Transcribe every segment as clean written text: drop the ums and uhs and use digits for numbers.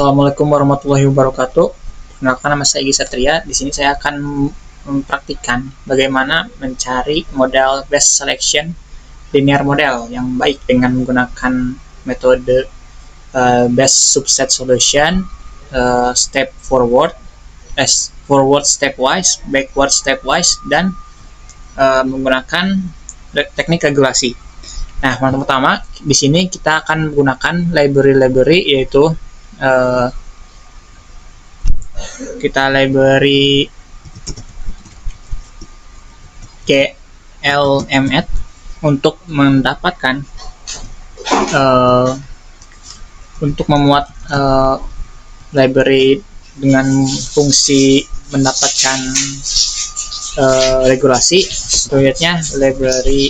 Assalamualaikum warahmatullahi wabarakatuh. Perkenalkan, nama saya Egi Satria. Di sini saya akan mempraktikkan bagaimana mencari model best selection linear model yang baik dengan menggunakan metode best subset solution, step forward, forward stepwise, backward stepwise, dan menggunakan teknik regulasi. Nah, pertama di sini kita akan menggunakan library yaitu kita library glmnet untuk mendapatkan untuk memuat library dengan fungsi mendapatkan regulasi. Selanjutnya library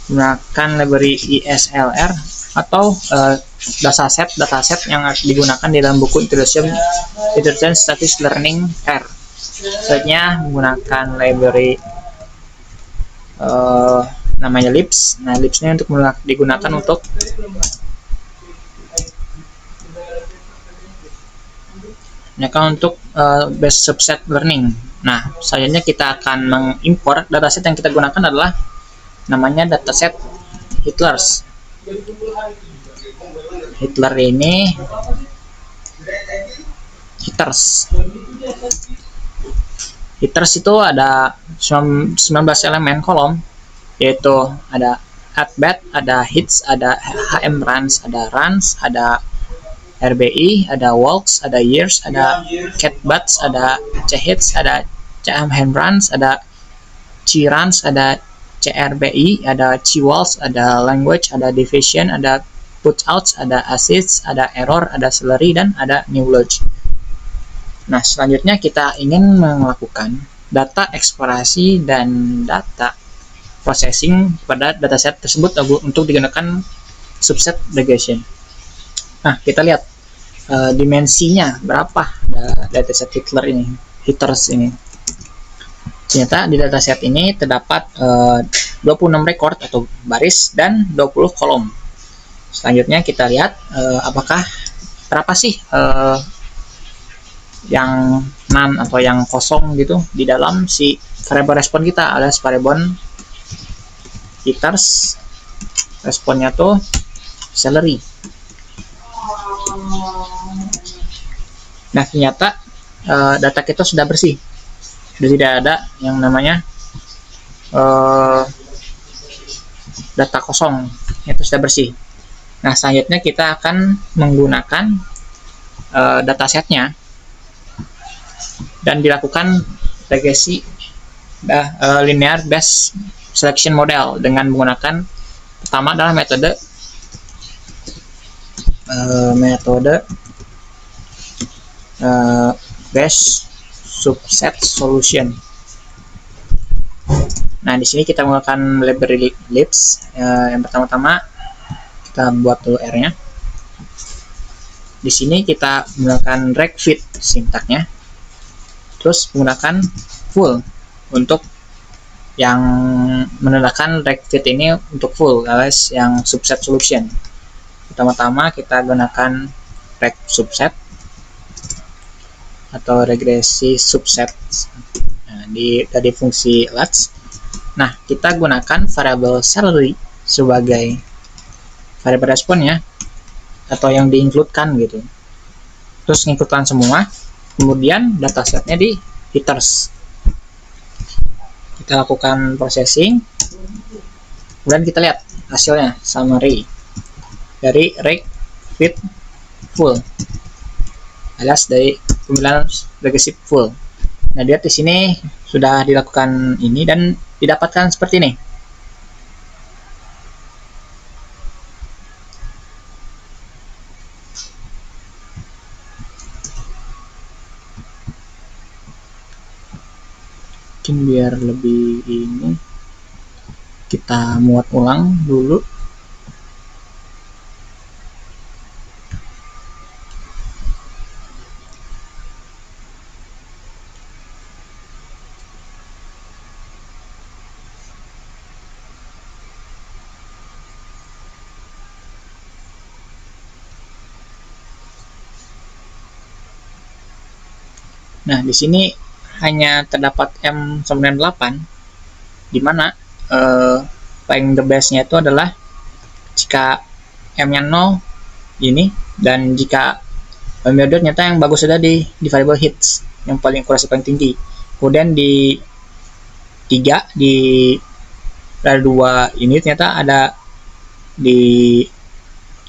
gunakan library ISLR atau dataset yang digunakan di dalam buku Introduction Statistics Learning R. Selanjutnya menggunakan library namanya libs. Nah, libsnya untuk digunakan untuk best subset learning. Nah, selanjutnya kita akan mengimport dataset yang kita gunakan adalah namanya dataset Hitlers. Hitler ini Hitlers itu ada 19 elemen kolom, yaitu ada at-bat, ada hits, ada hm runs, ada RBI, ada walks, ada years, ada catbats, ada chhits, ada chm runs, ada c-runs, ada CRBI, ada C-walls, ada language, ada division, ada putouts, ada assists, ada error, ada celery, dan ada knowledge. Nah, selanjutnya kita ingin melakukan data eksplorasi dan data processing pada dataset tersebut untuk digunakan subset regression. Nah, kita lihat dimensinya berapa dataset Hitlers ini. Ternyata di dataset ini terdapat 26 record atau baris dan 20 kolom. Selanjutnya kita lihat apakah berapa sih yang none atau yang kosong gitu di dalam si variable respon kita. Ada variable Hitlers, responnya tuh celery. Nah, ternyata data kita sudah bersih. Sudah tidak ada yang namanya data kosong, itu sudah bersih. Nah, selanjutnya kita akan menggunakan datasetnya dan dilakukan regresi linear best selection model dengan menggunakan pertama adalah metode best subset solution. Nah, di sini kita menggunakan library libs. Yang pertama-tama kita buat dulu R-nya. Di sini kita menggunakan regfit sintaknya. Terus menggunakan full untuk yang menandakan regfit ini untuk full, alias yang subset solution. Pertama-tama kita gunakan reg subset atau regresi subset dari fungsi latch. Nah, kita gunakan variable celery sebagai variable responnya atau yang di-include-kan gitu. Terus ngikutkan semua, kemudian datasetnya di Hitlers. Kita lakukan processing, kemudian kita lihat hasilnya summary dari reg fit full, alias dari pemilihan regresi full. Nah, lihat di sini sudah dilakukan ini dan didapatkan seperti ini. Mungkin biar lebih ini kita muat ulang dulu. Nah, di sini hanya terdapat M98, di mana paling the best-nya itu adalah jika M-nya 0 ini, dan jika metode ternyata yang bagus ada di variable hits yang paling akurasi paling tinggi. Kemudian di 3 di ada 2 ini ternyata ada di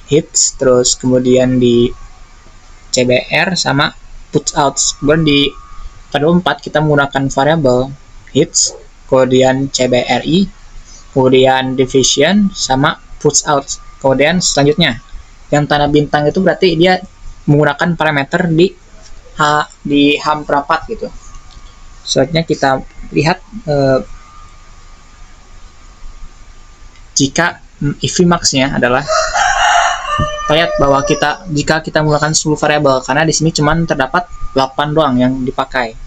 hits, terus kemudian di CBR sama puts outs. Kemudian di variable 4 kita menggunakan variable hits, kemudian CBRI, kemudian division sama puts outs. Kemudian selanjutnya yang tanda bintang itu berarti dia menggunakan parameter di hampir 4 gitu. Selanjutnya kita lihat jika Vmax-nya adalah, kita lihat bahwa jika kita menggunakan 10 variabel, karena di sini cuma terdapat 8 doang yang dipakai.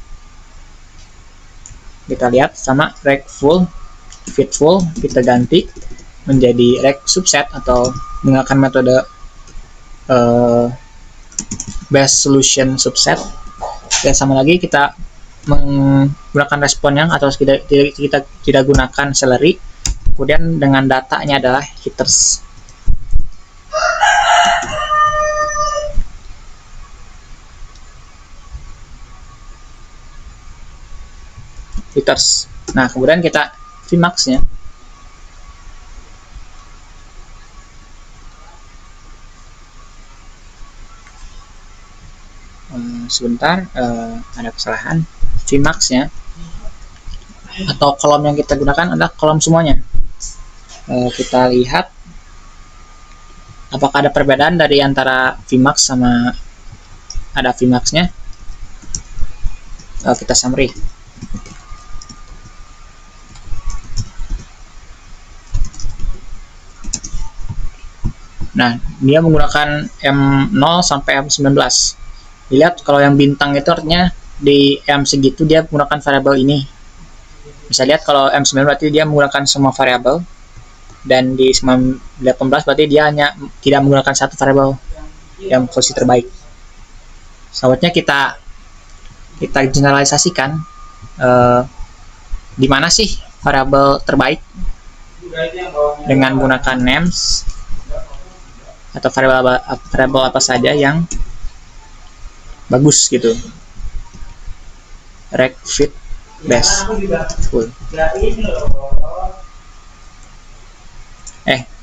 Kita lihat sama rect full, fit full, kita ganti menjadi rect subset atau menggunakan metode best solution subset. Dan sama lagi kita menggunakan respon yang atau kita tidak gunakan celery. Kemudian dengan datanya adalah hitters. Nah, kemudian kita Vmax-nya. Sebentar, ada kesalahan. Vmax-nya atau kolom yang kita gunakan adalah kolom semuanya. Kita lihat apakah ada perbedaan dari antara Vmax sama ada Vmax-nya. Kita summary. Nah, dia menggunakan M0 sampai M19. Dilihat kalau yang bintang itu artinya di M segitu dia menggunakan variabel ini. Bisa lihat kalau M9 berarti dia menggunakan semua variabel, dan di 18 berarti dia hanya tidak menggunakan satu variabel yang posisi terbaik. Selanjutnya kita generalisasikan di mana sih variabel terbaik dengan menggunakan names atau variabel apa saja yang bagus gitu. Rect fit best full.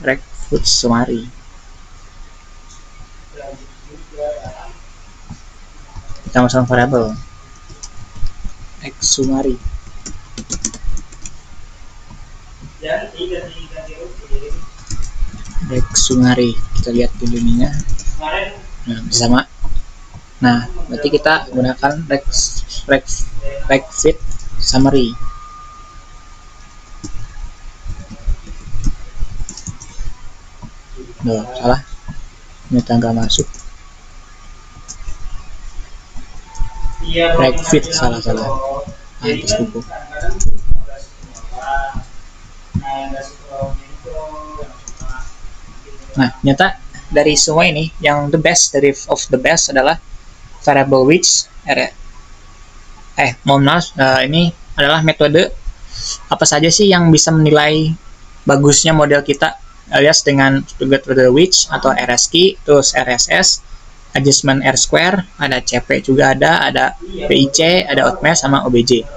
Rect food summary. Kita masukkan variabel rect summary. Rect summary. Kita lihat dulu ininya. Nah, sama. Nah, berarti kita gunakan rect fit summary. Salah. Ini nggak masuk. Rect fit salah. Atas buku. Nah, ternyata dari semua ini yang the best of the best adalah variable which ini adalah metode apa saja sih yang bisa menilai bagusnya model kita, alias dengan metode which atau RSKey, terus RSS, adjustment R square, ada CP juga ada PIC, ada outmesh sama OBJ.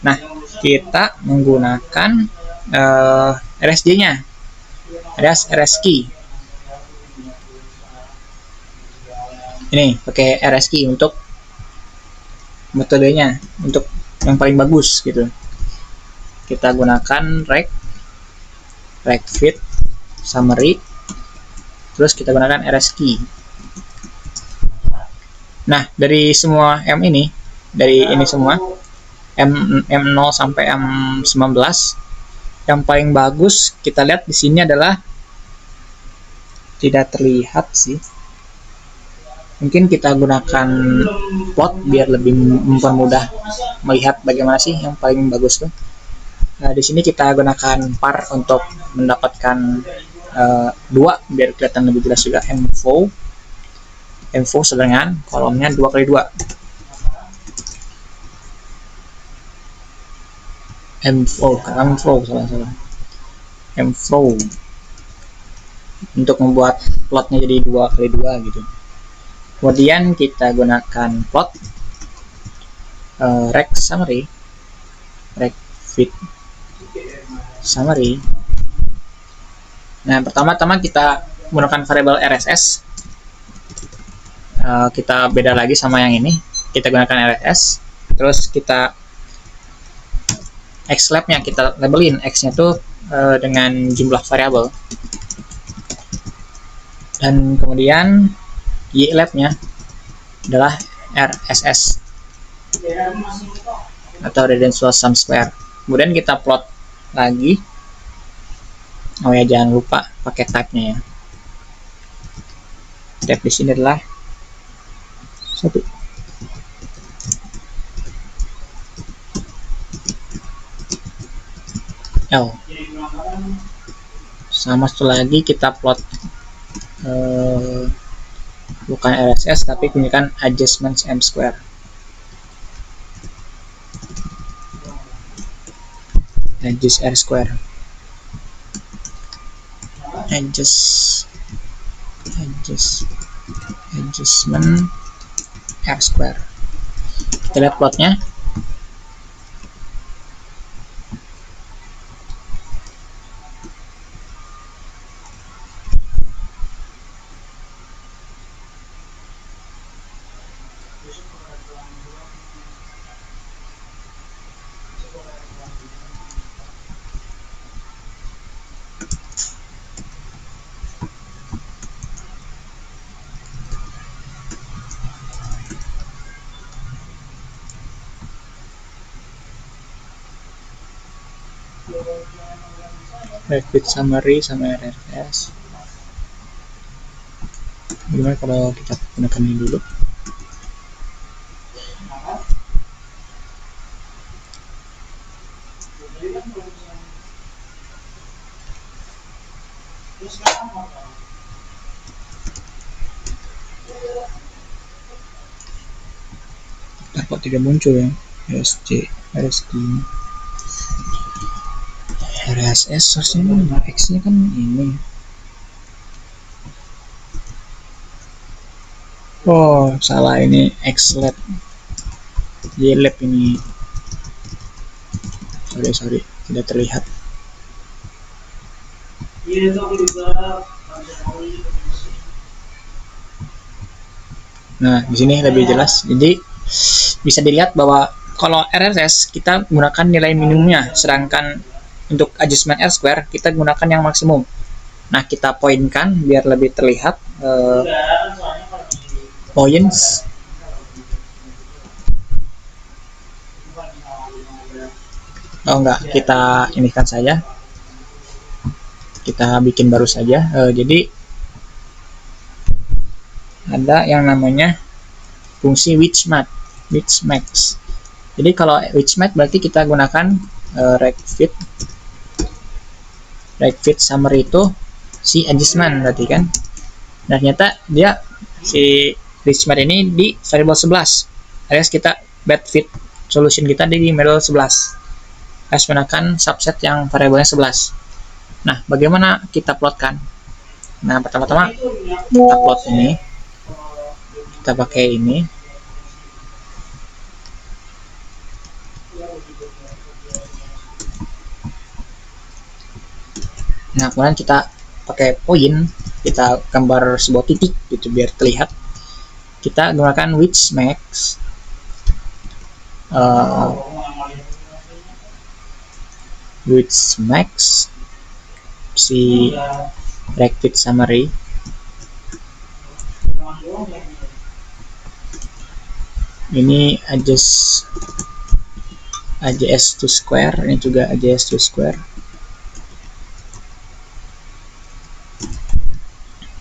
Nah, kita menggunakan RSJ-nya, alias RSKey. Ini pakai RSKey untuk metodenya, untuk yang paling bagus gitu. Kita gunakan rect fit summary, terus kita gunakan RSKey. Nah, dari semua M ini, dari ini semua M0 sampai M19, yang paling bagus kita lihat di sini adalah tidak terlihat sih. Mungkin kita gunakan plot biar lebih mempermudah melihat bagaimana sih yang paling bagus tuh. Nah, di sini kita gunakan par untuk mendapatkan 2 biar kelihatan lebih jelas juga. Info sedangkan kolomnya 2x2. mflow untuk membuat plotnya jadi 2x2 gitu. Kemudian kita gunakan plot rect summary, rect fit summary. Nah, pertama-tama kita menggunakan variabel RSS. Kita beda lagi sama yang ini. Kita gunakan RSS. Terus kita xlab-nya kita labelin, x-nya tuh dengan jumlah variabel. Dan kemudian ylab-nya adalah RSS atau residential sum square. Kemudian kita plot lagi. Oh ya, jangan lupa pakai type-nya ya. Type di sini adalah 1. L. Sama satu lagi kita plot bukan RSS tapi gunakan adjustments m square. Adjust r square. Adjustment r square. Kita lihat plotnya. Rapid summary sama RSS. Gimana kalau kita gunakan ini dulu? Kok tidak muncul ya? RSS source-nya X-nya kan ini. Oh, salah, ini xlab. ylab ini. Sorry, tidak terlihat. Nah, di sini lebih jelas. Jadi bisa dilihat bahwa kalau RSS kita gunakan nilai minimumnya, sedangkan untuk adjustment R square kita gunakan yang maksimum. Nah, kita poinkan biar lebih terlihat points. Oh enggak, kita inikan saja. Kita bikin baru saja. Jadi ada yang namanya fungsi which max. Jadi kalau which max berarti kita gunakan rect fit summary itu si adjustment berarti kan. Nah, ternyata dia si which max ini di variable 11. Alias kita bad fit solution kita di variable 11. Harus gunakan subset yang variabelnya 11. Nah, bagaimana kita plotkan? Nah, pertama-tama kita plot ini. Kita pakai ini. Nah, kemudian kita pakai poin, kita gambar sebuah titik gitu biar terlihat. Kita gunakan which max si rect fit summary. Ini AJS to square, ini juga AJS to square.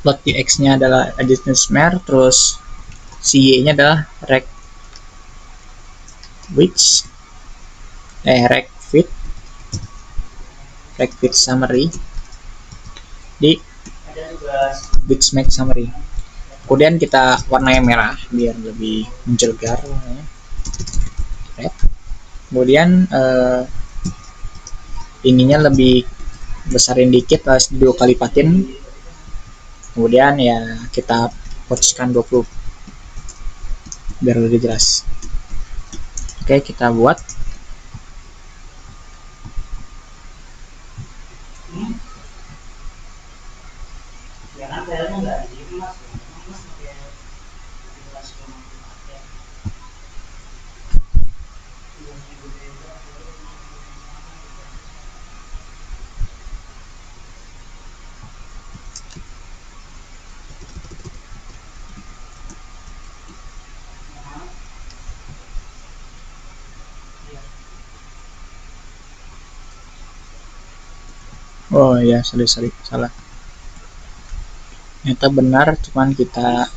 Plot di X-nya adalah adjustment square, terus si Y-nya adalah rect fit summary di which max summary. Kemudian kita warnanya merah biar lebih menjelgar warnanya. Red. Kemudian ininya lebih besarin dikit, harus 2 kali lipatin. Kemudian ya kita posisikan 20 biar lebih jelas. Oke, kita buat. Oh ya, sorry, salah. Ternyata benar, cuman kita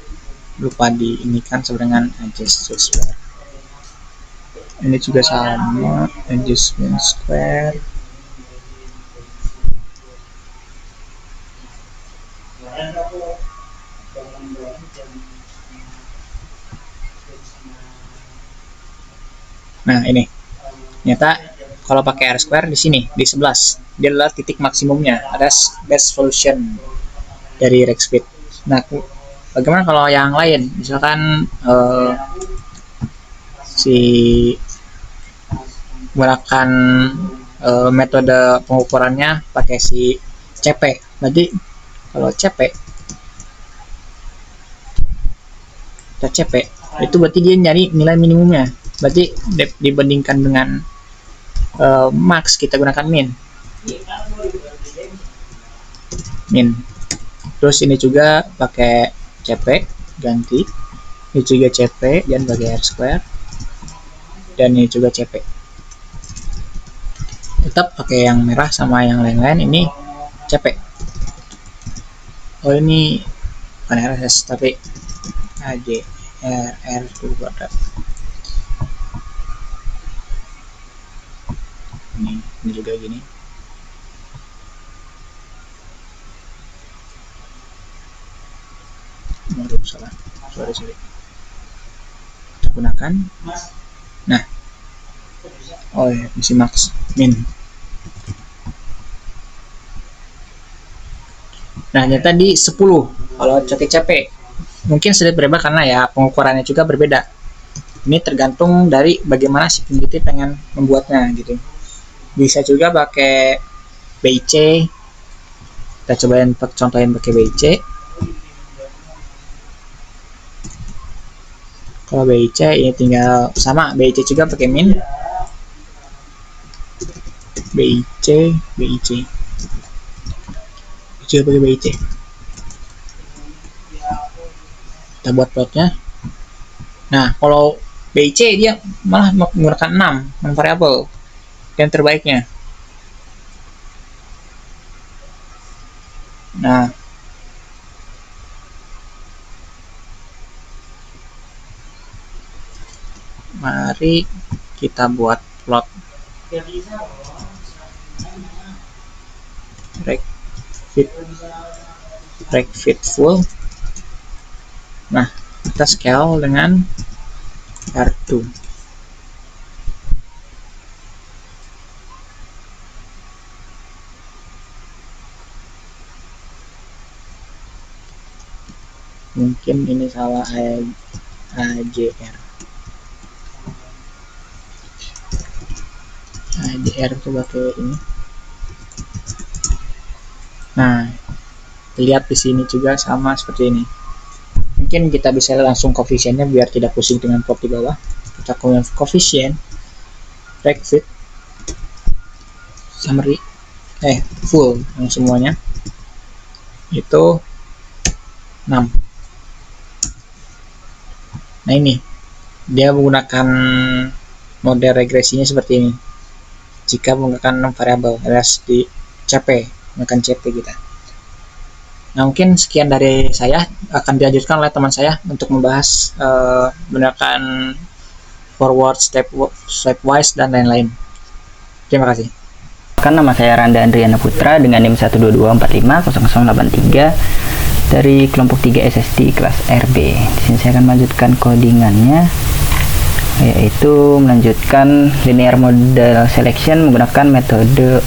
lupa diinikan dengan adjust square. Ini juga sama, adjustment square. Nah, ini. Ternyata kalau pakai R square di sini, di 11, dia adalah titik maksimumnya, ada best solution dari RegFit. Nah, bagaimana kalau yang lain? Misalkan si menggunakan metode pengukurannya pakai si CP. Berarti kalau CP, kita CP, itu berarti dia nyari nilai minimumnya. Berarti dibandingkan dengan max, kita gunakan min. Terus ini juga pakai CP, ganti. Ini juga CP dan pakai R square. Dan ini juga CP. Tetap pakai yang merah sama yang lain-lain, ini CP. Oh, ini bukan RSS tapi AJRR kuadrat. Ini juga gini. Waduh, salah. Sorry. Kita gunakan. Nah. Oh ya, isi max min. Nah, ternyata di 10 kalau CP. Mungkin sedikit berbeda karena ya pengukurannya juga berbeda. Ini tergantung dari bagaimana si peneliti pengen membuatnya gitu. Bisa juga pakai BIC. Kita cobain contohin pakai BIC. Kalau BIC ini tinggal sama, BIC juga pakai min. BIC juga pakai BIC. Kita buat plotnya. Nah, kalau BIC dia malah menggunakan 6 variabel yang terbaiknya. Nah, mari kita buat plot RegFit full. Nah, kita scale dengan R2. Mungkin ini salah AJR. AJR itu pakai ini. Nah, lihat di sini juga sama seperti ini. Mungkin kita bisa langsung koefisiennya biar tidak pusing dengan plot di bawah. Kita koefisien RegFit summary full yang semuanya itu 6. Nah, ini dia menggunakan model regresinya seperti ini. Jika menggunakan 6 variabel alias di CP, menggunakan CP kita. Nah, mungkin sekian dari saya, akan dilanjutkan oleh teman saya untuk membahas menggunakan forward, stepwise dan lain-lain. Terima kasih. Nama saya Randa Andriana Putra dengan NIM 122450083 dari kelompok 3 SSD kelas RB. Di sini saya akan melanjutkan codingannya, yaitu melanjutkan linear model selection menggunakan metode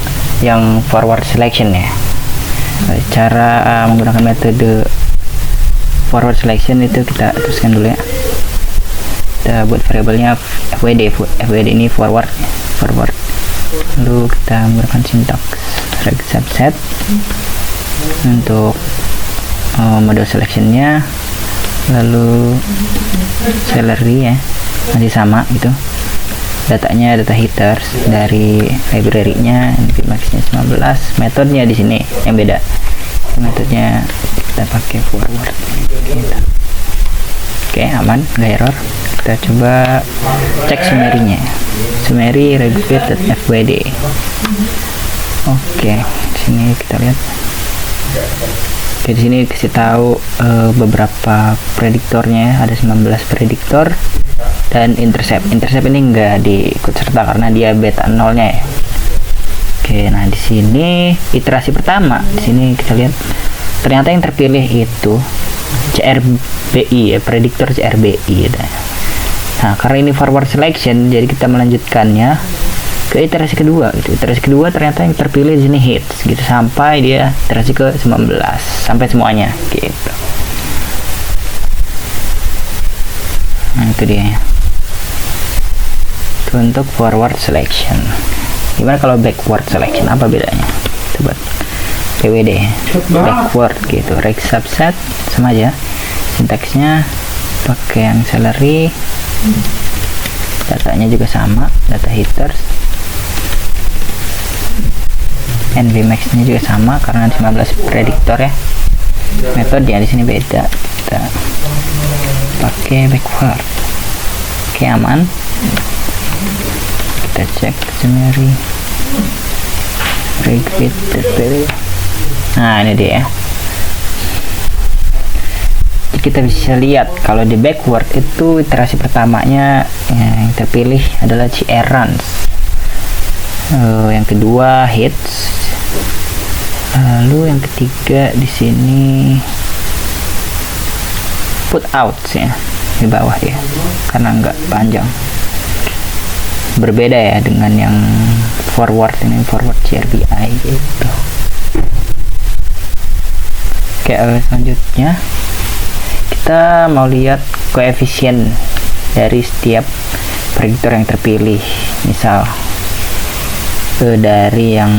yang forward selection ya. Cara menggunakan metode forward selection itu kita teruskan dulu ya. Kita buat variabelnya fwd ini forward. Lalu kita menggunakan syntax reg subset untuk mode selectionnya, lalu salary ya masih sama gitu. Datanya data headers dari library-nya, nvmax-nya 19, metodenya di sini yang beda. Metodenya kita pakai forward gitu. Oke, aman, nggak error. Kita coba cek summary-nya. Summary regbit.fwd. Oke, di sini kita lihat. Oke, di sini kasih tahu beberapa prediktornya, ada 19 prediktor dan intercept. Intercept ini enggak diikut serta karena dia beta 0-nya ya. Oke, nah di sini iterasi pertama, di sini kita lihat ternyata yang terpilih itu CRBI ya, prediktor CRBI. Nah, karena ini forward selection, jadi kita melanjutkannya ke iterasi kedua gitu. Iterasi kedua ternyata yang terpilih di sini hits gitu sampai dia iterasi ke 19 sampai semuanya gitu. Nah, itu dia ya. Itu untuk forward selection. Gimana kalau backward selection, apa bedanya? Coba PWD backward gitu, reg subset sama aja, sintaksnya pakai yang salary, datanya juga sama, data headers, nvmax nya juga sama karena 19 prediktor ya. Metodenya di sini beda, kita pakai backward. Oke, aman. Kita cek summary regbit. Nah, ini dia. Jadi kita bisa lihat kalau di backward itu iterasi pertamanya yang terpilih adalah CRruns, yang kedua hits, lalu yang ketiga di sini put out ya, di bawah ya, karena nggak panjang. Berbeda ya dengan yang forward, ini forward CRBI gitu. Oke, selanjutnya kita mau lihat koefisien dari setiap prediktor yang terpilih. Misal dari yang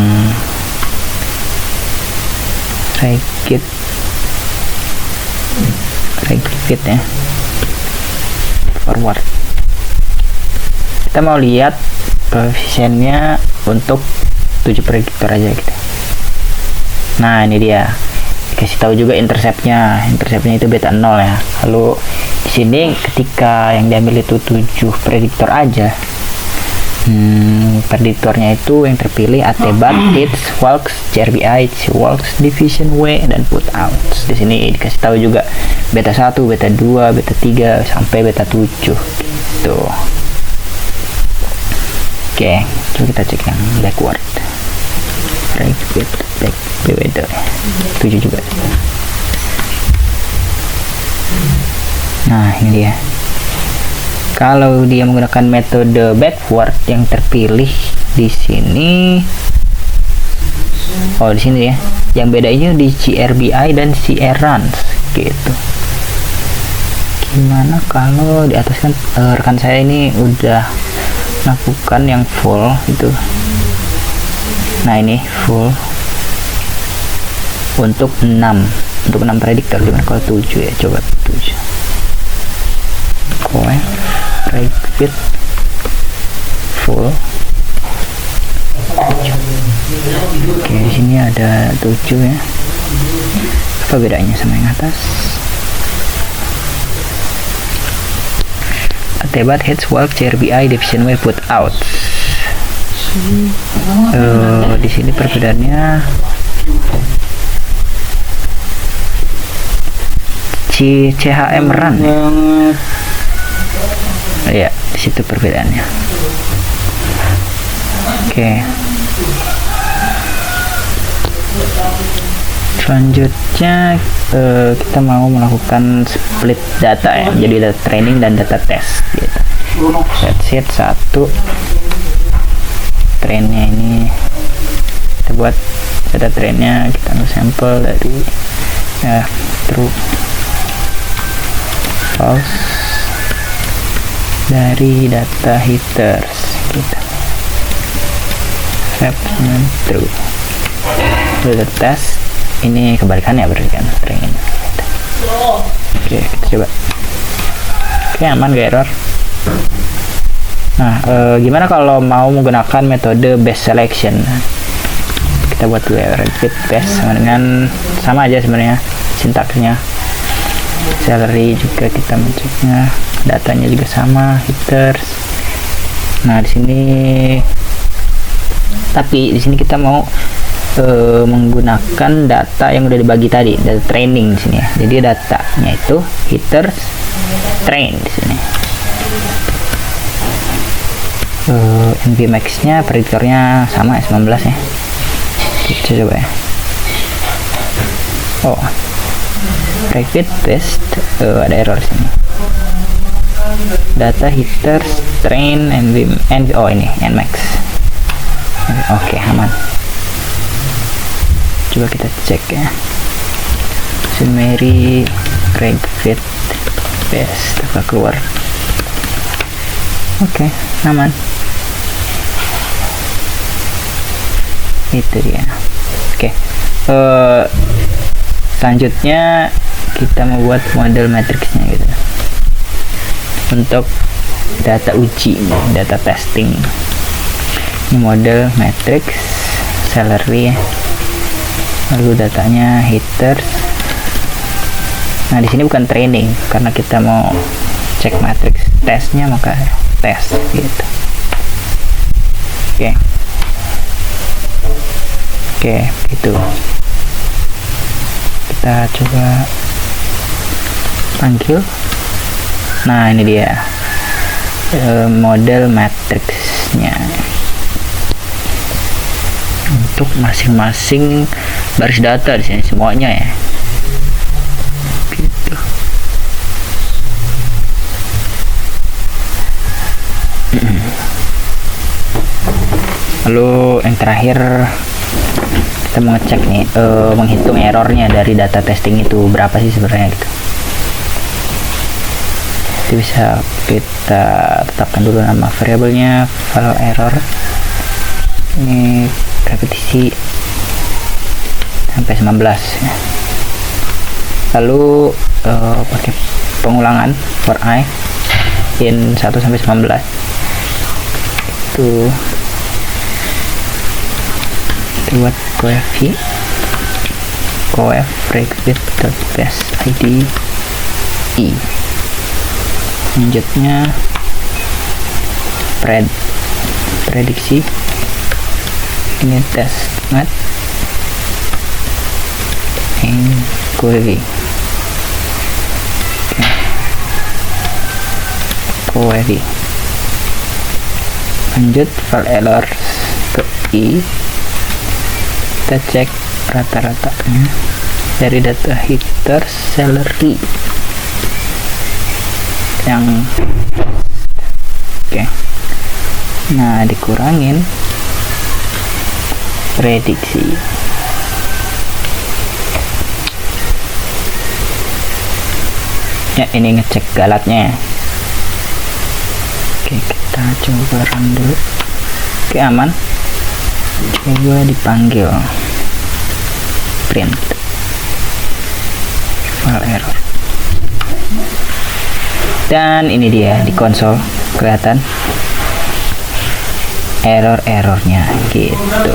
regbit ya, forward, kita mau lihat koefisiennya untuk 7 prediktor aja gitu. Nah, ini dia. Kasih tahu juga interceptnya itu beta 0 ya. Lalu di sini ketika yang diambil itu 7 prediktor aja, prediktornya itu yang terpilih atbat, hits, walks, CRBI, walks, division W, dan put out. Di sini dikasih tahu juga beta 1, beta 2, beta 3 sampai beta 7 gitu. Oke, coba kita cek yang backward. Regbit PWD 7 juga. Nah, ini dia. Kalau dia menggunakan metode backward, yang terpilih di sini, di sini ya. Yang bedanya di CRBI dan CRruns gitu. Gimana kalau di atas kan rekan saya ini udah lakukan yang full itu. Nah, ini full untuk 6 prediktor. Gimana kalau 7 ya, coba 7 regbit full 7. Oke, di sini ada 7 ya. Apa bedanya sama yang atas? Atbat, hits, walk, CRBI, division W, put out. Di sini perbedaannya CHM-run ya, di situ perbedaannya. Oke. Selanjutnya kita mau melakukan split data ya, jadi data training dan data test gitu. Set 1 trainnya ini kita buat data trainnya, kita ambil sampel dari true false dari data headers gitu, accept and true. Lalu tes ini kebalikannya berarti kan string ini gitu. Oke, kita coba. Oke, aman gak error. Nah, gimana kalau mau menggunakan metode best selection? Kita buat dulu ya, repeat best sama aja sebenarnya sintaksnya. Salary juga kita menceknya, datanya juga sama, headers. Nah, di sini tapi di sini kita mau menggunakan data yang udah dibagi tadi, data training di sini ya. Jadi datanya itu headers train di sini. NVMax nya prediktornya sama 19 ya, kita coba ya. Oh, repeat best, ada error sini. Data headers train oh ini nmax. Oke, aman. Coba kita cek ya. Mary repeat best apa keluar. Oke, aman. Itu dia. Oke, selanjutnya kita membuat model matriksnya gitu untuk data uji, data testing. Ini model matrix salary ya. Lalu datanya headers. Nah, di sini bukan training karena kita mau cek matriks tesnya, maka tes gitu. Oke, gitu. Kita coba panggil. Nah, ini dia model matriksnya untuk masing-masing baris data di sini semuanya ya. Gitu. Lalu yang terakhir kita mau ngecek nih, menghitung errornya dari data testing itu berapa sih sebenarnya gitu. Itu bisa kita tetapkan dulu nama variabelnya file error. Ini repetisi sampai 19 ya. Lalu pakai pengulangan for I in 1 sampai 19 itu buat coef repeat.best id i. Selanjutnya prediksi, ini test mat and query. Query. Lanjut file error ke i, kita cek rata-ratanya dari data header salary yang nah dikurangin prediksi. Ya, ini ngecek galatnya. Kita coba run dulu. Aman. Coba dipanggil print file error, dan ini dia di konsol kelihatan errornya gitu.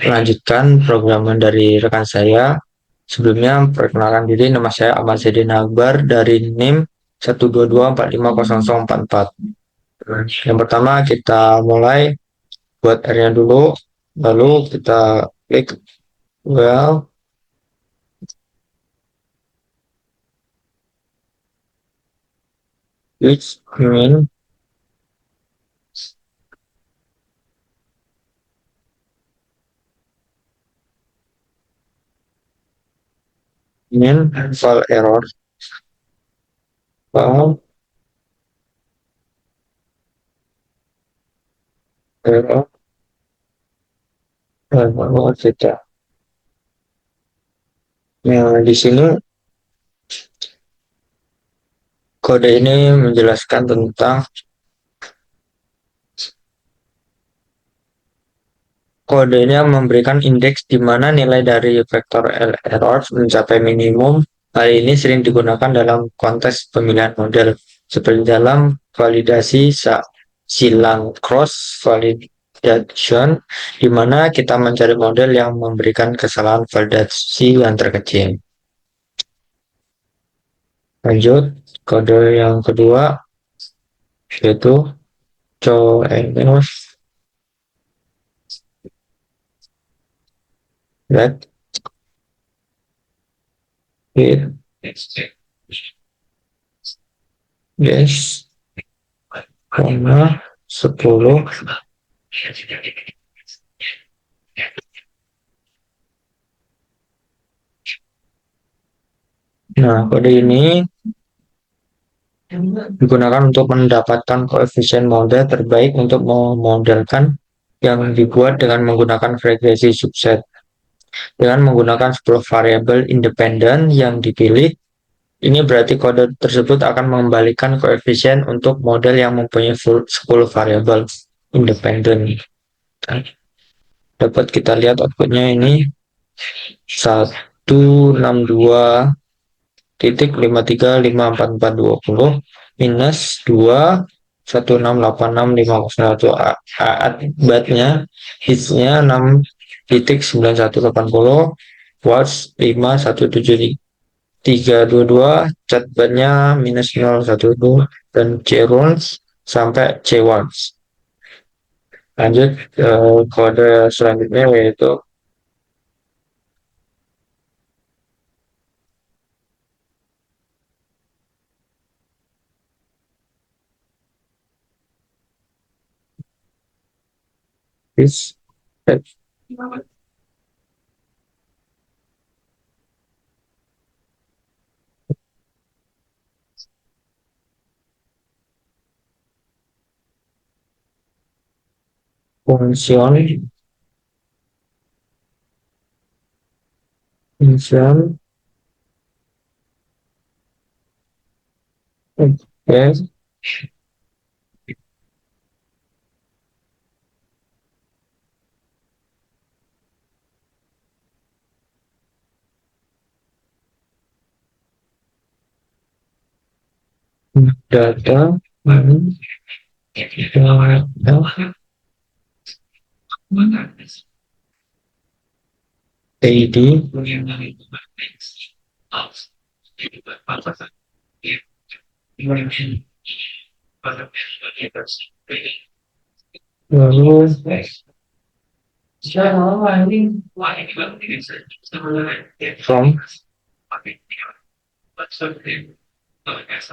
Melanjutkan programan dari rekan saya. Sebelumnya perkenalkan diri, nama saya Ahmad Zedin Akbar dari NIM 122450044. Yang pertama kita mulai buat R-nya dulu, lalu kita klik well, which mean file error, file error banget kita. Nah, di sini kode ini menjelaskan tentang kode ini memberikan indeks di mana nilai dari vektor error mencapai minimum. Hal ini sering digunakan dalam konteks pemilihan model, seperti dalam validasi silang cross validation, di mana kita mencari model yang memberikan kesalahan validasi yang terkecil. Lanjut, kode yang kedua yaitu coercion let it yes, koma 10. Nah, kode ini digunakan untuk mendapatkan koefisien model terbaik untuk memodelkan yang dibuat dengan menggunakan frekuensi subset. Dengan menggunakan 10 variabel independen yang dipilih, ini berarti kode tersebut akan mengembalikan koefisien untuk model yang mempunyai 10 variabel independen. Dapat kita lihat outputnya ini 162.535440 minus 2 168651 akibatnya hitsnya 6.9180 watts 5173322 catbatnya minus 012 dan C rounds sampai C watts. Lanjut kode selanjutnya yaitu this function function yes data AD lalu from from S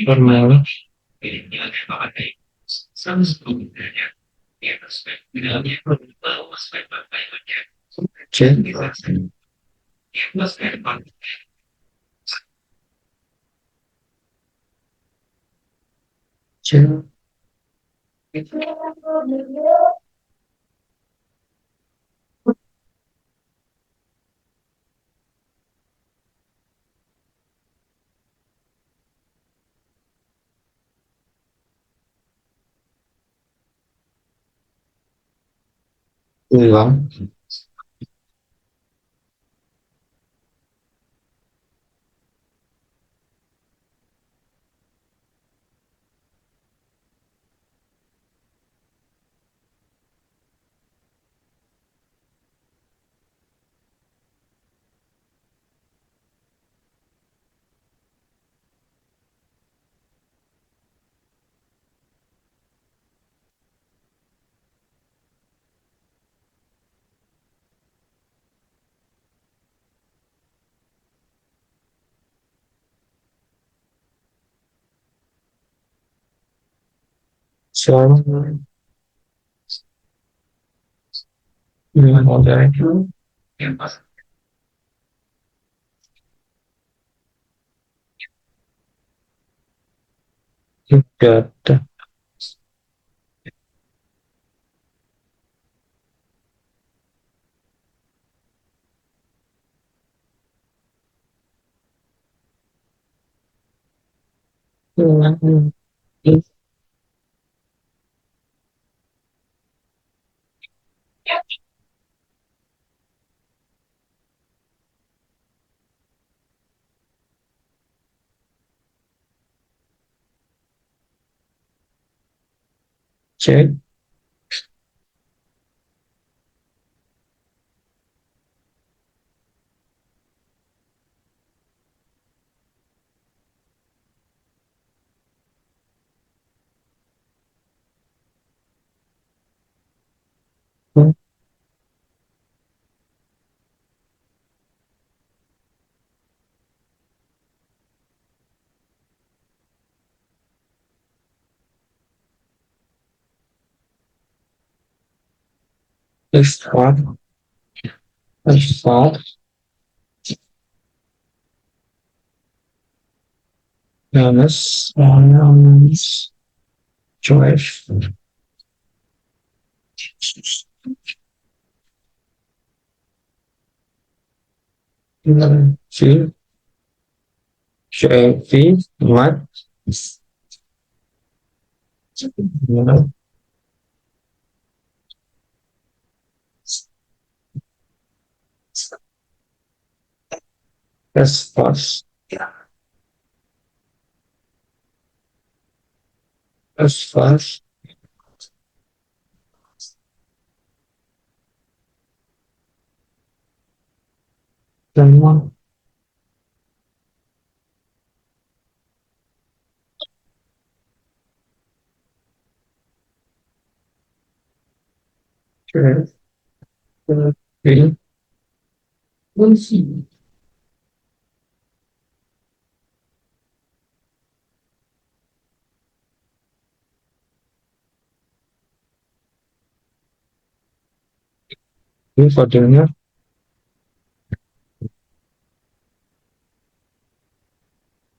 normal C C ulang So, model data. Check. This one. This one. Minus choice. C. V. Mat. S. Plus. S. Plus. Then choice. V. V kodenya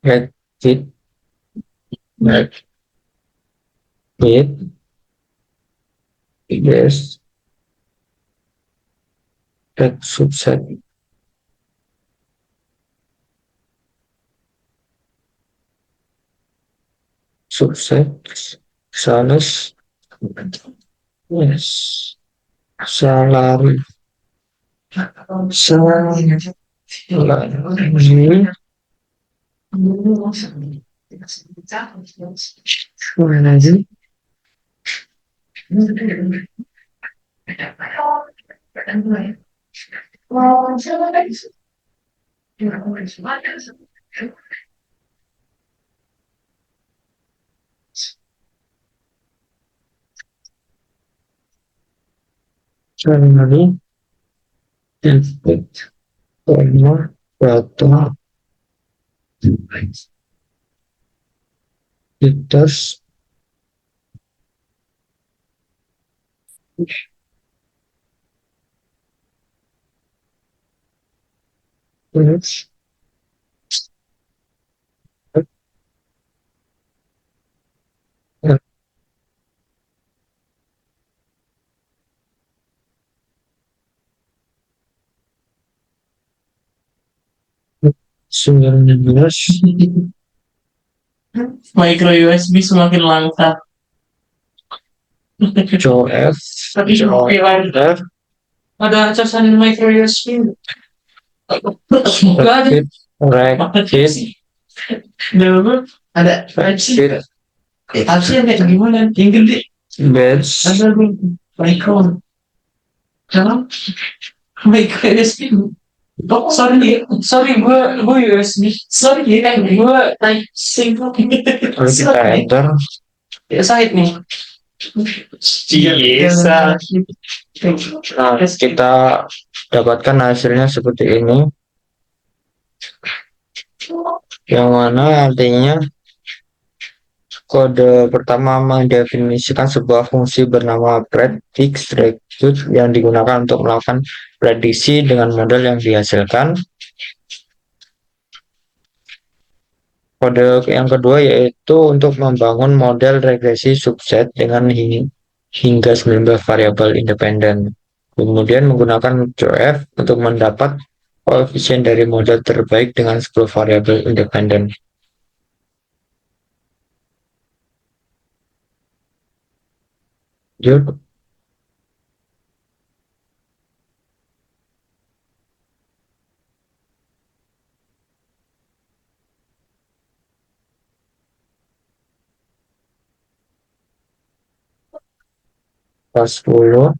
get it, get it, yes, get subset, subset, salus, yes, salary, salary, salary, salary, input, comma, data, filters, yes, sembilan belas, Micro USB semakin langka. COF, Tapi COF, ada casan micro USB. Gak ada. Rakit, Dulu ada Type-C. Type-C yang kayak gimana? Yang gede. batch, Ada micro. Kalau micro USB. Oh, sorry, gue USB. Sorry, gue Type-C. lalu kita enter. Ya, side nih. Iya, Nah, kita dapatkan hasilnya seperti ini, yang mana artinya Kode pertama mendefinisikan sebuah fungsi bernama prefix recursive yang digunakan untuk melakukan prediksi dengan model yang dihasilkan. Kode yang kedua yaitu untuk membangun model regresi subset dengan hingga 19 variabel independen. Kemudian menggunakan COF untuk mendapat koefisien dari model terbaik dengan 10 variabel independen. Lanjut, kelas 10.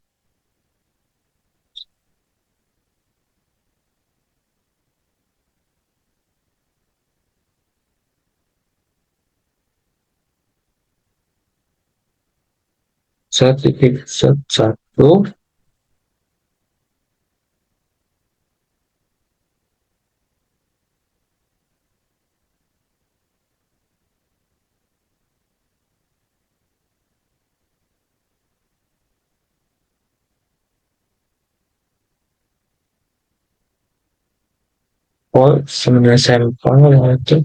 Sertifikat 1. Oh, sebenarnya sampel itu.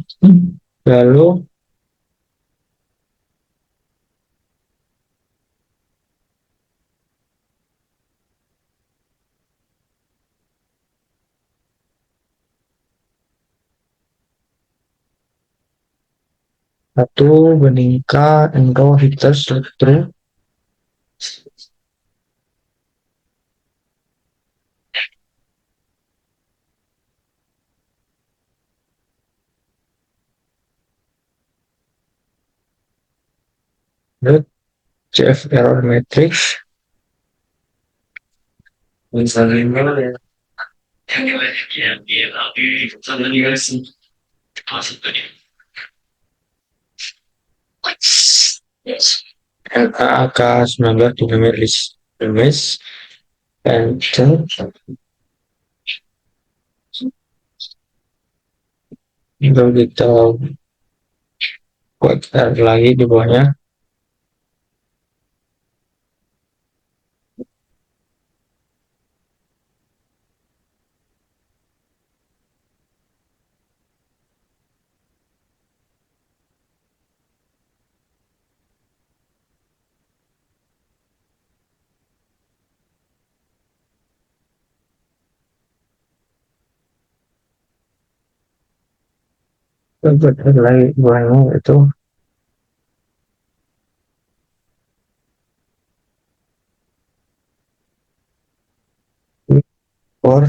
Lalu satu meningkat engkau Victor struktur CF error matrix. Misalnya LAK 19 dinamis enter. Lalu kita buat lagi di bawahnya. Kita buat lagi di bawahnya itu for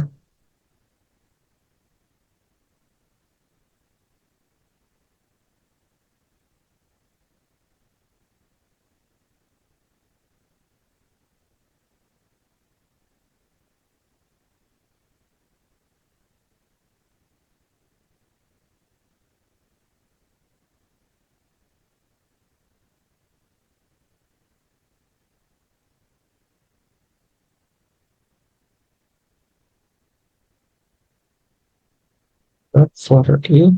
i.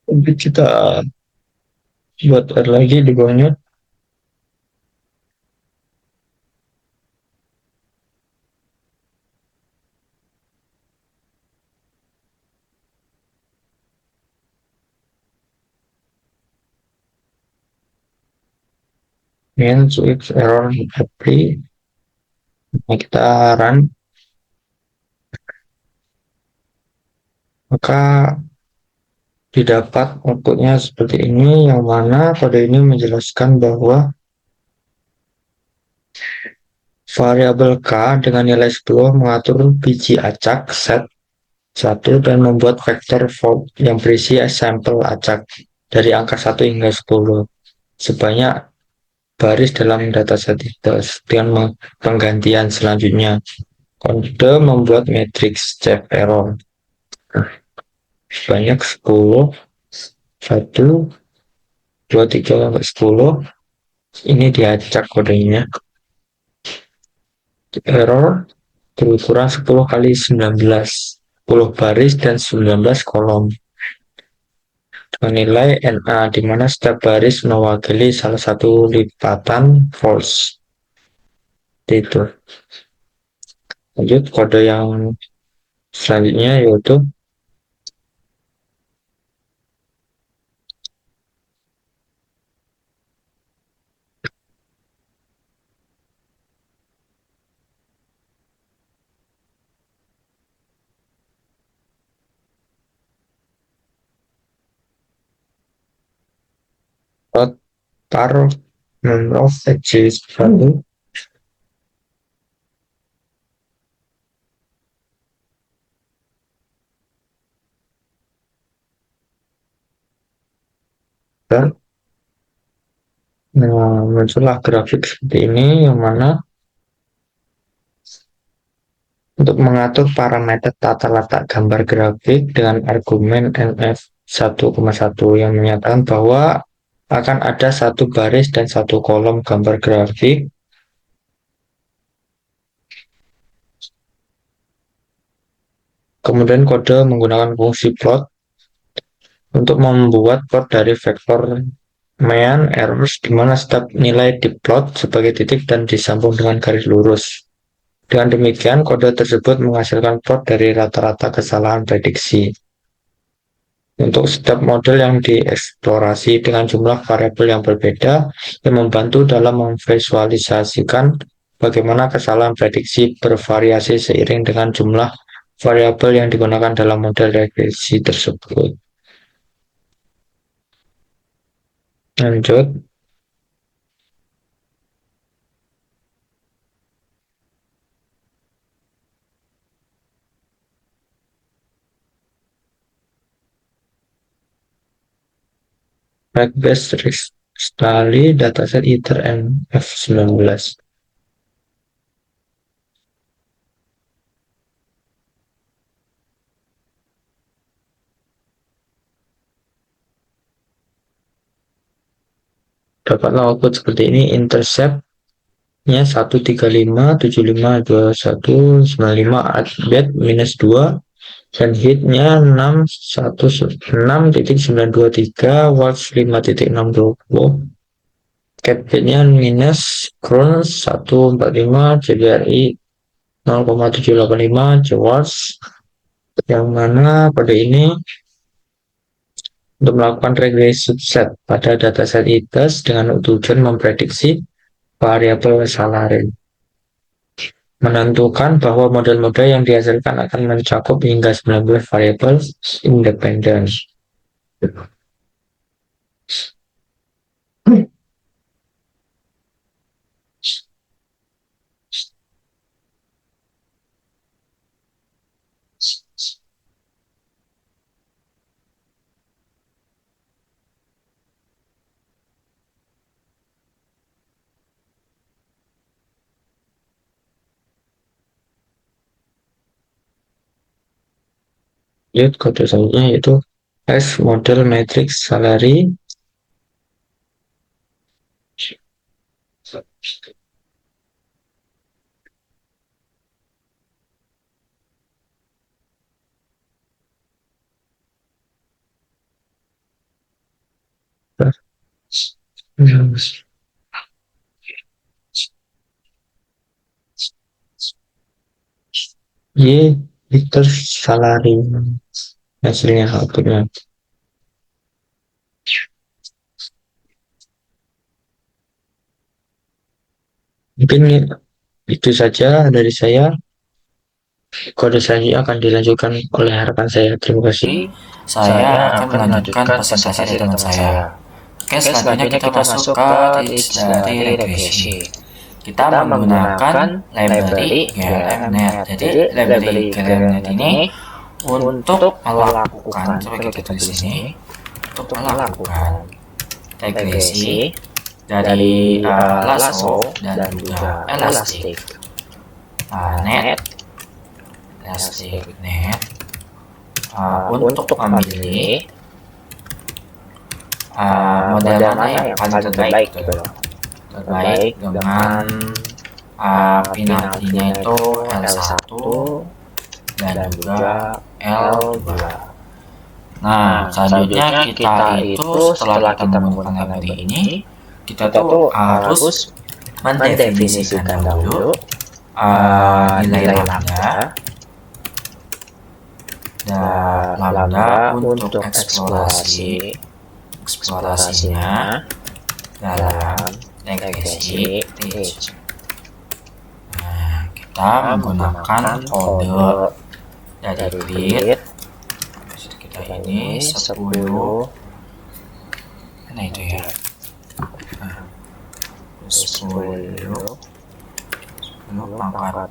Jadi kita buat lagi di bawahnya. And switch error apply. Nah, kita run, maka didapat outputnya seperti ini, yang mana kode ini menjelaskan bahwa Variabel K dengan nilai 10 mengatur biji acak set 1 dan membuat vektor for yang berisi sampel acak dari angka 1 hingga 10 sebanyak baris dalam dataset itu dengan penggantian selanjutnya. Kode membuat matriks check error banyak 10 1 2 3 sampai 10 ini diacak kodenya. Error berukuran 10 kali 19 10 baris dan 19 kolom dengan nilai NA di mana setiap baris mewakili salah satu lipatan false. Itu. Lanjut kode yang selanjutnya yaitu taruh number of edges value dan muncullah grafik seperti ini yang mana untuk mengatur parameter tata letak gambar grafik dengan argumen NF 1,1 yang menyatakan bahwa akan ada satu baris dan satu kolom gambar grafik kemudian kode menggunakan fungsi plot untuk membuat plot dari vektor mean errors di mana setiap nilai diplot sebagai titik dan disambung dengan garis lurus. Dengan demikian, kode tersebut menghasilkan plot dari rata-rata kesalahan prediksi. Untuk setiap model yang dieksplorasi dengan jumlah variabel yang berbeda, yang membantu dalam memvisualisasikan bagaimana kesalahan prediksi bervariasi seiring dengan jumlah variabel yang digunakan dalam model regresi tersebut. Lanjut. Fact-based study dataset ITER NF19. Dapatlah output seperti ini. Intercept-nya 135752195 at-bed minus 2 dan hit-nya 6.923 watts 5.620. Cat-bed-nya minus crown 145 JBRI 0,785 watts yang mana pada ini untuk melakukan regresi subset pada dataset ITES dengan tujuan memprediksi variabel salah range. Menentukan bahwa model-model yang dihasilkan akan mencakup hingga 19 variabel independen. Lihat kode selanjutnya yaitu S model matrix salary Y Victor salary hasilnya outputnya. Mungkin itu saja dari saya. Kode selanjutnya akan dilanjutkan oleh rekan saya. Terima kasih. Saya akan melanjutkan presentasi dengan saya. Oke, selanjutnya kita masuk ke tips dari regresi. kita menggunakan library glmnet. Jadi library glmnet ini untuk melakukan, coba kita tulis di sini, untuk melakukan regresi dari lasso dan juga elastic net untuk memilih model mana yang paling terbaik terbaik dengan penaltinya itu L1 dan juga L2. Nah, selanjutnya kita itu setelah kita menggunakan library ini, kita tuh harus mendefinisikan dahulu nilai lambda untuk eksplorasinya dalam regresi stage. Nah, kita menggunakan kode dari grid. Kita ini 10. Mana itu ya? 10 pangkat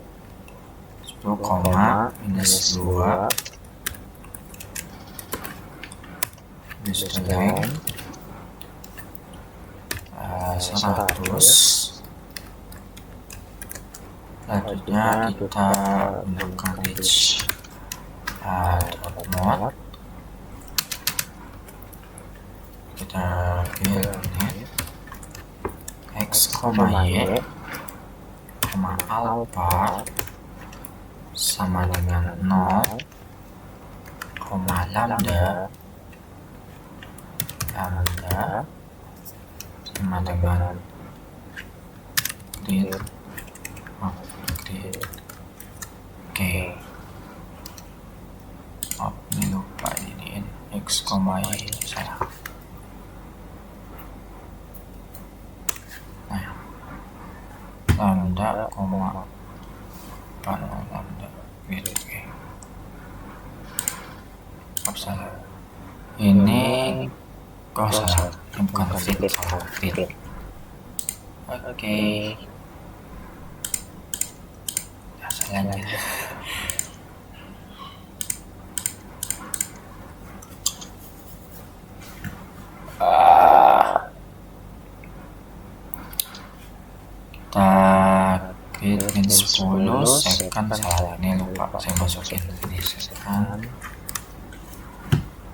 10, minus 2 minus 100. Selanjutnya kita gunakan reach .mode. Kita pilih x, y, alpha sama dengan 0, lambda sama dengan grid. Oke. Oh, ini lupa ini x, y salah. Lambda, lambda gitu. Oke. Salah. Ini kok salah, bukan fit, salah fit. Oke. Selanjutnya. Kita create 10 second, salah ini lupa saya masukin ini second,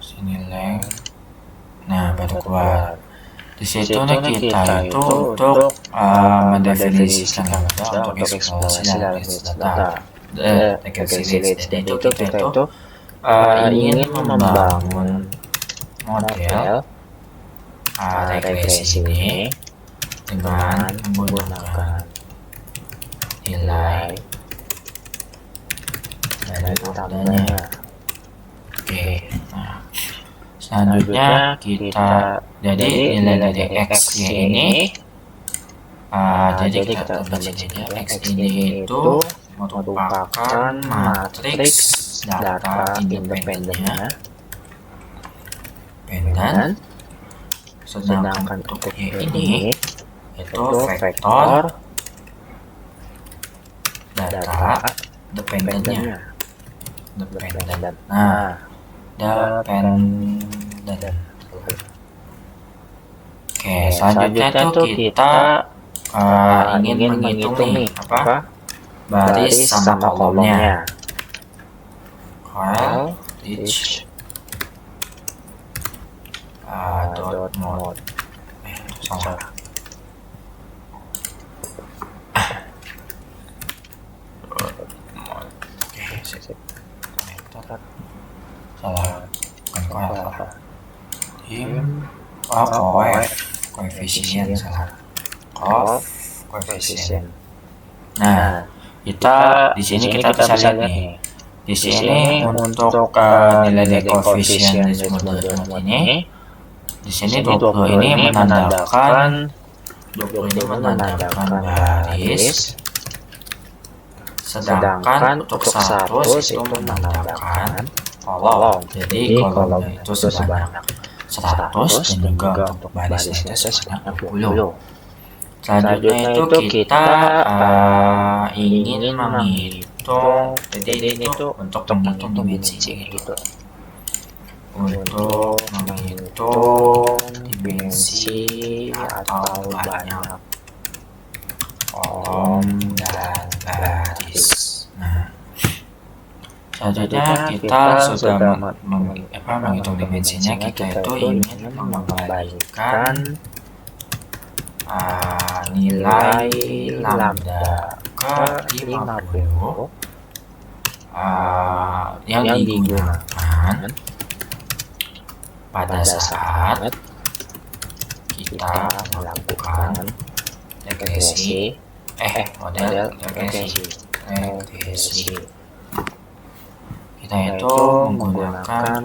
sini length. Nah, baru keluar di situ nih kita itu untuk mendefinisikan lambda untuk eksplorasi dan data regresi. Jadi itu kita itu ingin membangun model regresi ini dengan menggunakan nilai dari lambdanya. Oke, nah selanjutnya kita jadi nilai dari x, y ini jadi kita baca saja x ini itu merupakan matriks data independennya, sedangkan untuk y ini itu vektor data dependennya. Nah, dependent. Oke, selanjutnya tuh kita ingin menghitung nih apa baris sama kolomnya. Coil each dot mode. Salah. Salah, bukan coil, koefisien salah, koefisien. Nah, kita di sini kita bisa lihat nih, di sini untuk nilai dari koefisien dari model ini, di sini 20 ini menandakan baris, sedangkan untuk 100 itu menandakan kolom. Jadi kolomnya itu sebanyak 100 dan juga untuk barisnya itu sebanyak 20. Selanjutnya itu kita ingin menghitung, jadi ini tuh untuk menghitung dimensinya gitu. Untuk menghitung dimensi atau banyak kolom dan baris. Nah, selanjutnya kita sudah menghitung dimensinya. Kita itu ingin mengembalikan nilai lambda ke 50 yang digunakan pada saat kita melakukan model regresi. Kita itu menggunakan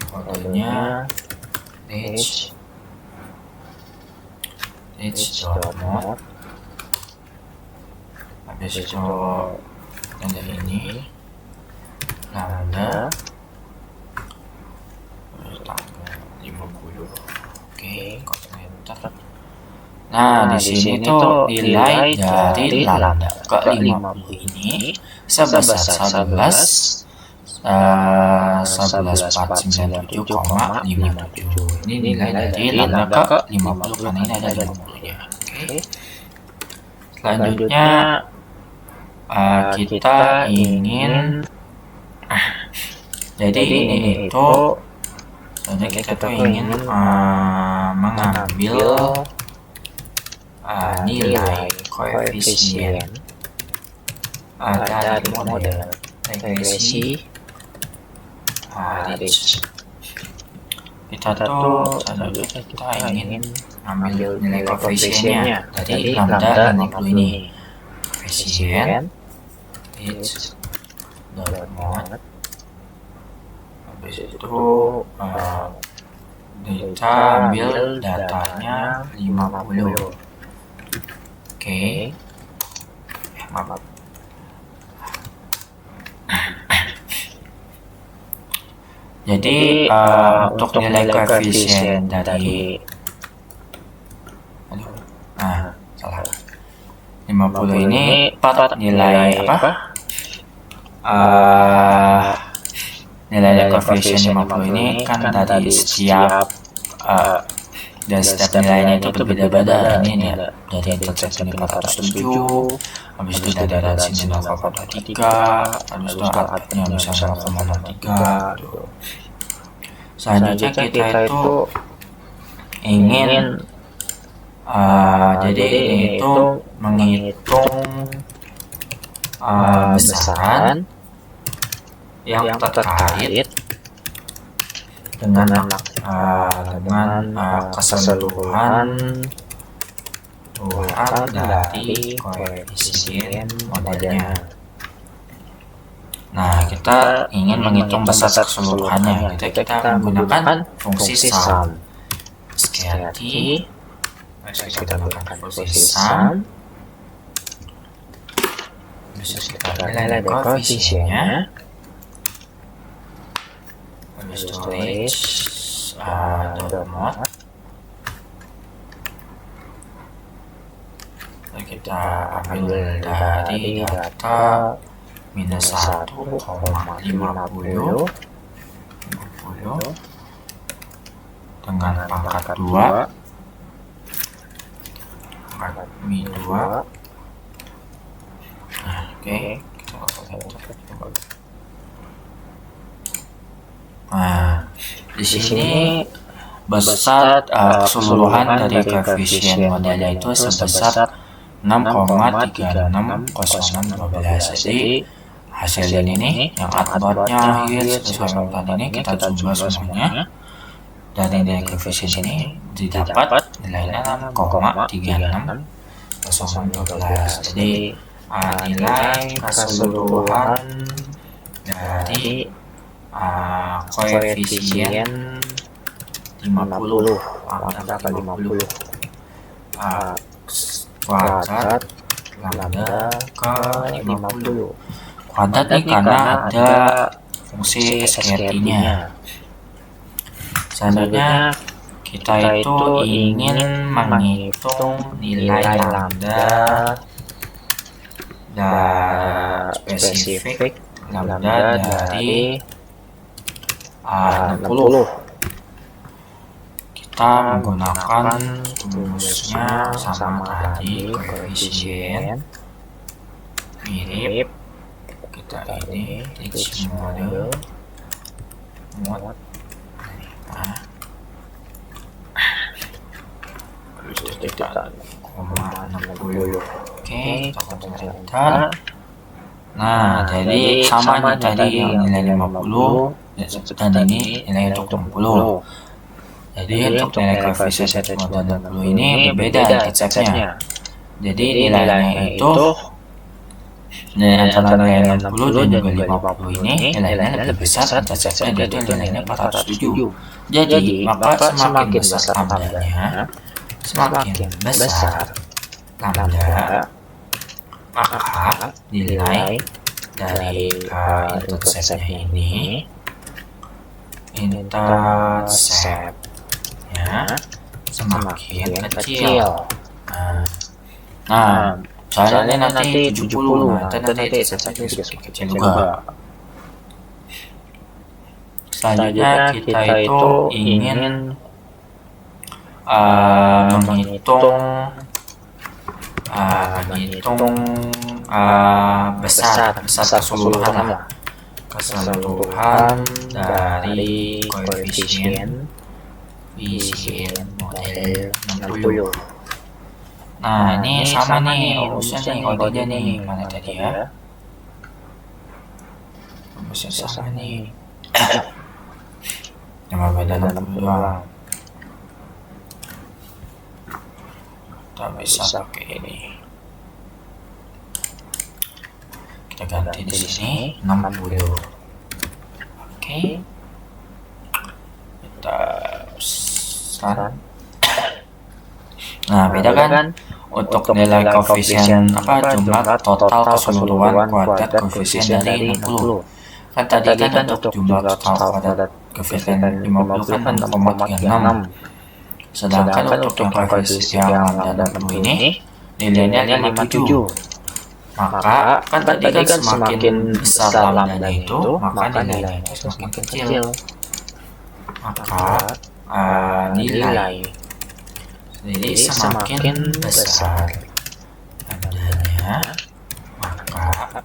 kodenya reach.mode. Habis itu ada ini lambda tanggal 50. Oke, enter. Nah, di sini tuh nilai dari lambda ke 50 ini sebesar 11.497,57. Ini nilai dari lambda ke 50 karena ini ada 50-nya. Oke. Selanjutnya kita ingin jadi ini itu kita tuh ingin mengambil nilai koefisien dari model regresi reach. Kita ingin ambil nilai koefisiennya dari lambda 50 ini. Koefisien reach.mode. Habis itu kita ambil datanya 50. Oke. Maaf. Jadi untuk nilai koefisien dari 50 ini nilai apa? Nilai koefisien 50 ini kan dari setiap nilainya itu berbeda-beda. Ini dari interseksi ini 407, habis itu dari sini 0,3, habis itu alatnya bisa 0,03. Selanjutnya kita itu ingin jadi ini itu menghitung besaran yang terkait dengan keseluruhan dari koefisien modelnya. Nah, kita ingin menghitung besar keseluruhannya. Jadi kita menggunakan fungsi sum. Sekali kita menggunakan fungsi sum. Bisa kita nilai koefisiennya. Storage .mode. Kita ambil dari data minus 1,50 dengan pangkat 2 pangkat Mi 2. Oke, nah, di sini besar keseluruhan dari koefisien modelnya itu sebesar 6,360612. Jadi hasil ini yang outputnya hits bersama ini kita coba semuanya. Dari nilai koefisien ini didapat nilainya 6,360612. Jadi nilai keseluruhan dari koefisien 50 lambda ke 50 kuadrat lambda ke 50 kuadrat ini karena ada fungsi SKT nya. Selanjutnya kita itu ingin menghitung nilai lambda dan spesifik lambda dari 60. Kita menggunakan rumusnya sama tadi, koefisien mirip kita ini Ricci model mod kita 60. Oke, kita enter. Nah, jadi sama nih tadi yang nilai 50 dan ini nilai untuk 60. Jadi untuk nilai koefisien model 60 ini berbeda konsepnya. Jadi nilainya itu nilai antara nilai 60 dan juga 50 ini nilainya lebih besar konsepnya, yaitu nilainya 407. Jadi maka semakin besar lambdanya, semakin besar lambda, maka nilai dari interceptnya ini interceptnya semakin kecil. Nah, soalnya nanti 70, nanti interceptnya juga kecil juga. Selanjutnya kita itu ingin menghitung besar keseluruhan dari koefisien model 60. Nah, ini sama nih rumusnya nih, kodenya nih, mana tadi ya? Rumusnya sama nih. Cuma beda 60 doang. Kita bisa pakai ini. Kita ganti di sini 60. Oke. Kita saran. Nah, beda kan? Untuk nilai koefisien jumlah total keseluruhan kuadrat koefisien dari 60. Kan tadi kan untuk jumlah total kuadrat koefisien 50 kan 6,36. Sedangkan untuk yang koefisien lambda 60 ini nilainya 57. Maka kan tadi kan semakin besar lambda itu, maka nilainya itu semakin kecil. Maka nilai jadi semakin besar lambdanya, maka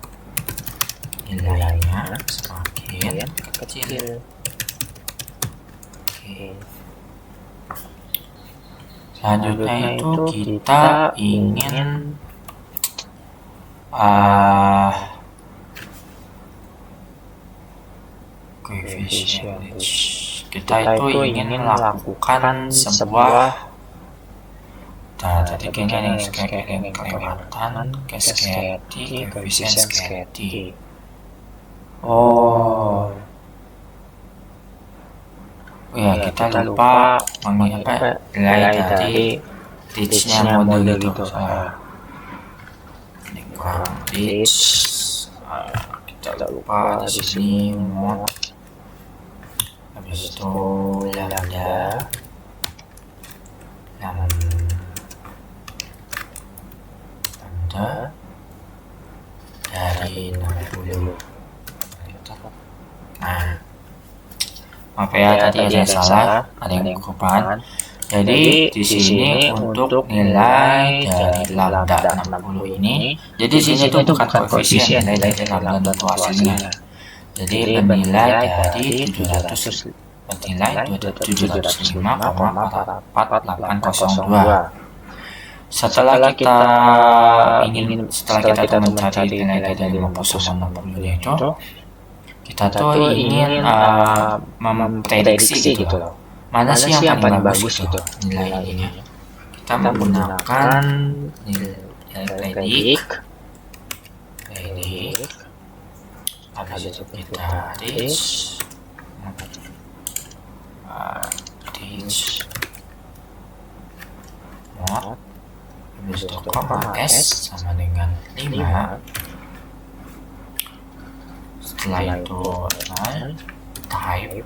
nilainya semakin kecil. Oke. Selanjutnya itu kita ingin koefisien. Kita itu ingin melakukan sebuah tadi kayaknya yang kelewatan Cascade, koefisien Cascade. Oh ya, kita lupa nilai dari Ricci-nya model itu. Ini kurang Ricci. Kita lupa di sini mod. Habis itu lambda dari 60. Nah, maaf ya tadi ada yang salah, ada yang kelupaan. Jadi di sini untuk nilai dari lambda 60 ini, jadi di sini itu bukan koefisien nilai dari lambda itu hasilnya. Jadi bernilai dari 705,4802. Setelah kita mencari nilai dari 50 sama 60 itu, kita tuh ingin memprediksi gitu loh, mana sih yang paling bagus gitu nilai ini. Kita menggunakan nilai predik, habis itu kita Ricci mod, habis itu S sama dengan 5. Setelah itu type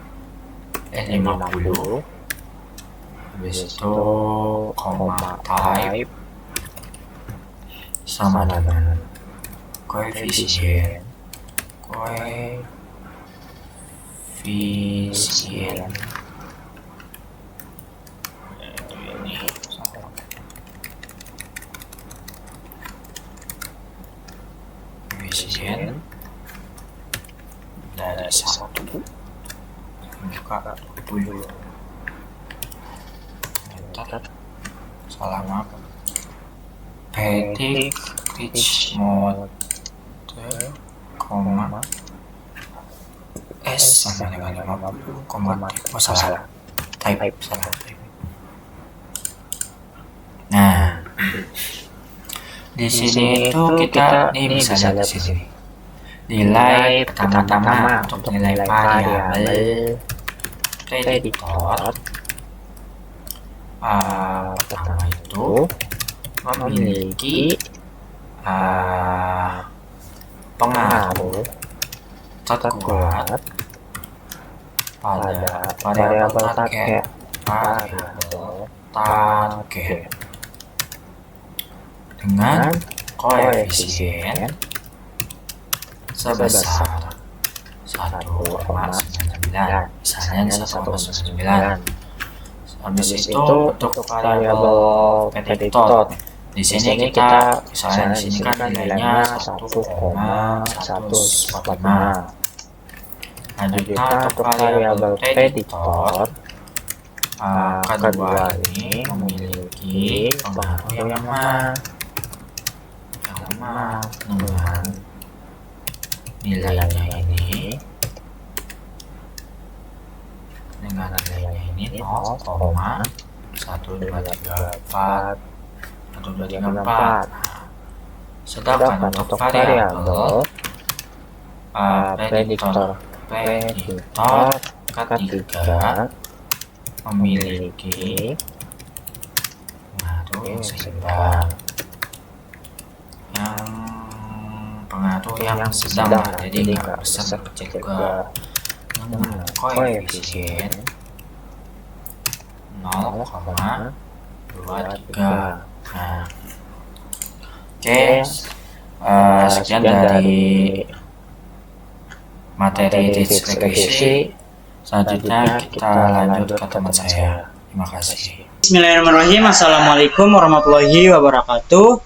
50, habis itu koma type sama dengan koefisien dari 1 buka 20 enter, salah maaf, predict reach mode koma S sama dengan 50 koma salah type. Nah, di sini itu kita bisa lihat di sini nilai pertama-tama untuk nilai variabel prediktor pertama itu memiliki pengaruh terkuat pada variabel target dengan koefisien sebesar 1,99, misalnya 1,99. Habis itu untuk variabel prediktor di sini kita misalnya di sini kan nilainya 1,145. Lanjutnya untuk variabel prediktor kedua ini memiliki pengaruh yang sama dengan nilainya ini 0,1234 atau 234. Sedangkan untuk variabel prediktor ketiga memiliki pengaruh yang seimbang, pengaruh yang sedang, jadi nggak besar kecil juga, dengan koefisien 0,23. Nah, oke, sekian dari materi diskusi. Selanjutnya kita lanjut ke teman saya. Terima kasih. Bismillahirrahmanirrahim. Assalamualaikum warahmatullahi wabarakatuh.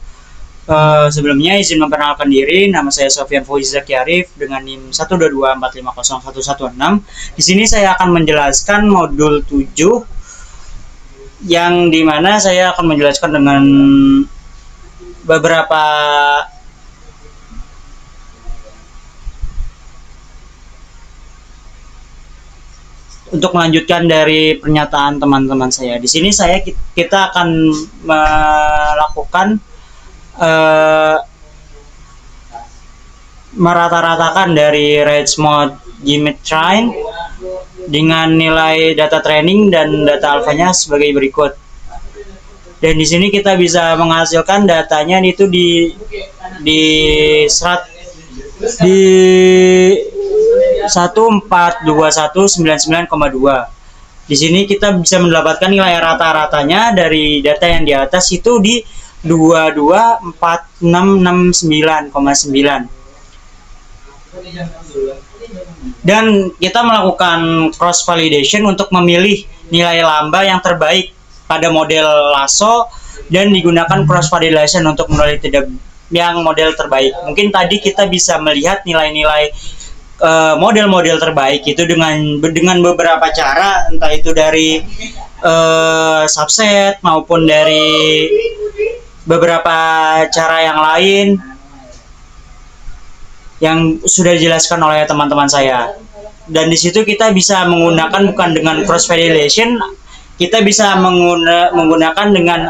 Sebelumnya izin memperkenalkan diri, nama saya Sofyan Fauzi Zaki Arif dengan NIM 122450116. Di sini saya akan menjelaskan modul 7 yang dimana saya akan menjelaskan dengan beberapa untuk melanjutkan dari pernyataan teman-teman saya. Di sini kita akan melakukan merata-ratakan dari range mode Gimit Train dengan nilai data training dan data alfanya sebagai berikut. Dan di sini kita bisa menghasilkan datanya itu di 142199,2. Di sini kita bisa mendapatkan nilai rata-ratanya dari data yang di atas itu di 224669,9. Dan kita melakukan cross validation untuk memilih nilai lambda yang terbaik pada model lasso dan digunakan cross validation untuk menilai yang model terbaik. Mungkin tadi kita bisa melihat nilai-nilai model-model terbaik itu dengan beberapa cara, entah itu dari subset maupun dari beberapa cara yang lain yang sudah dijelaskan oleh teman-teman saya. Dan di situ kita bisa menggunakan bukan dengan cross validation, kita bisa menggunakan dengan